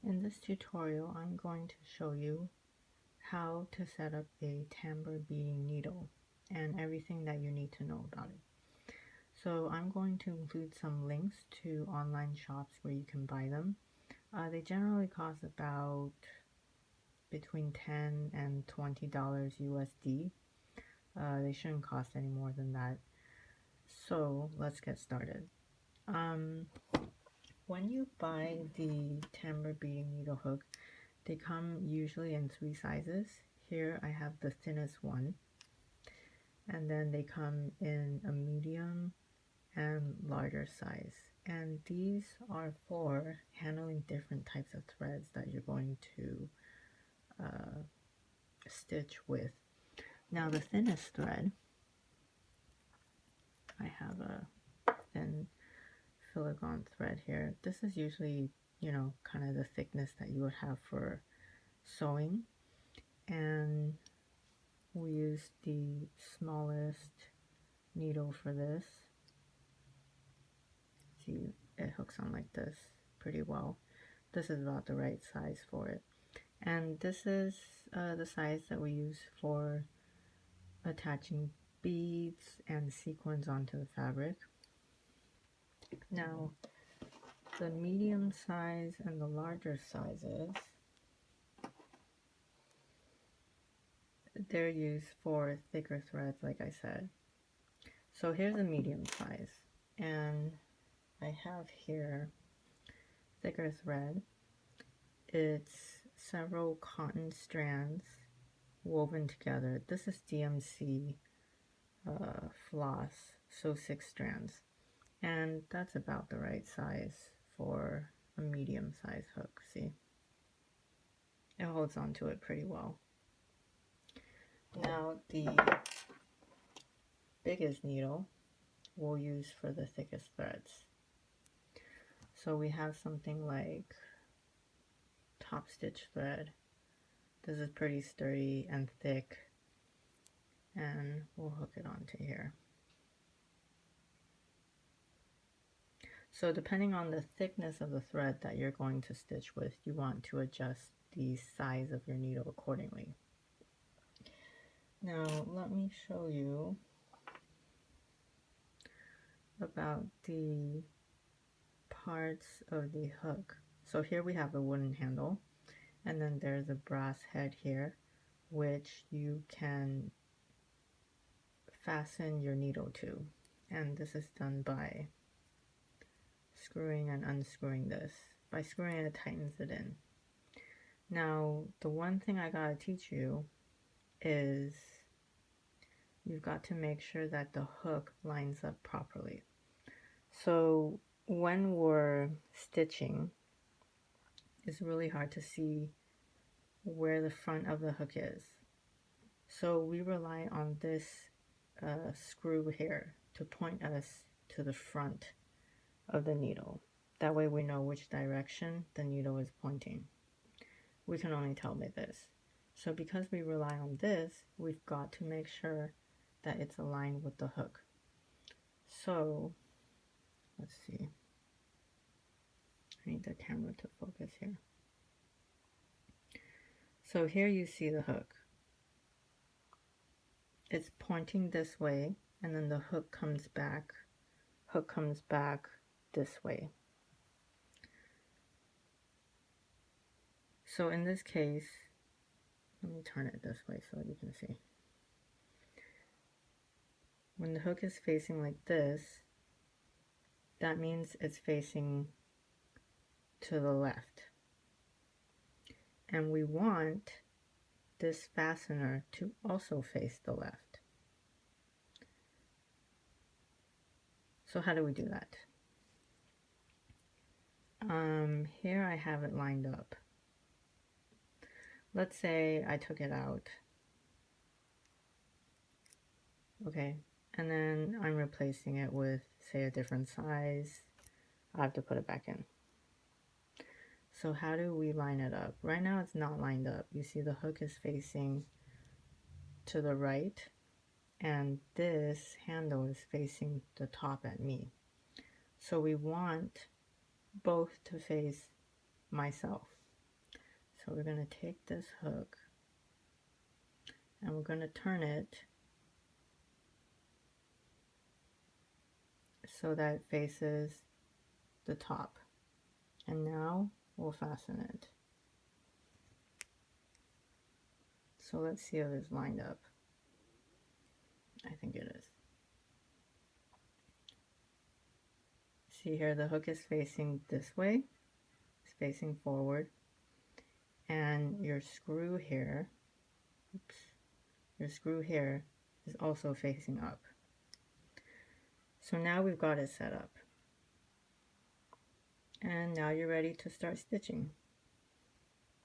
In this tutorial, I'm going to show you how to set up a tambour beading needle and everything that you need to know about it. So I'm going to include some links to online shops where you can buy them. They generally cost about between $10 and $20 USD. They shouldn't cost any more than that. So let's get started. When you buy the tambour beading needle hook, they come usually in 3 sizes. Here I have the thinnest one, and then they come in a medium and larger size. And these are for handling different types of threads that you're going to stitch with. Now the thinnest thread, I have a thin filigree thread here. This is usually, kind of the thickness that you would have for sewing, and we use the smallest needle for this. See, it hooks on like this pretty well. This is about the right size for it, and this is the size that we use for attaching beads and sequins onto the fabric. Now the medium size and the larger sizes, they're used for thicker threads, like I said. So here's a medium size, and I have here thicker thread. It's several cotton strands woven together. This is DMC floss, so 6 strands, and that's about the right size for a medium size hook. See, it holds on to it pretty well. Now the biggest needle we'll use for the thickest threads. So we have something like top stitch thread. This is pretty sturdy and thick, and we'll hook it onto here. So depending on the thickness of the thread that you're going to stitch with, you want to adjust the size of your needle accordingly. Now let me show you about the parts of the hook. So here we have a wooden handle, and then there's a brass head here, which you can fasten your needle to, and this is done by screwing and unscrewing this. By screwing it, it tightens it in. Now the one thing I gotta teach you is you've got to make sure that the hook lines up properly. So when we're stitching, it's really hard to see where the front of the hook is. So we rely on this screw here to point us to the front of the needle. That way we know which direction the needle is pointing. We can only tell by this. So because we rely on this, we've got to make sure that it's aligned with the hook. So let's see. I need the camera to focus here. So here you see the hook. It's pointing this way, and then the hook comes back this way. So in this case, let me turn it this way so you can see. When the hook is facing like this, that means it's facing to the left. And we want this fastener to also face the left. So how do we do that? Here I have it lined up. Let's say I took it out. Okay, and then I'm replacing it with, say, a different size. I have to put it back in. So how do we line it up? Right now it's not lined up. You see the hook is facing to the right, and this handle is facing the top at me. So we want both to face myself. So we're going to take this hook and we're going to turn it so that it faces the top. And now we'll fasten it. So let's see if it's lined up. I think it is. See here, the hook is facing this way. It's facing forward. And your screw here, oops, your screw here is also facing up. So now we've got it set up. And now you're ready to start stitching.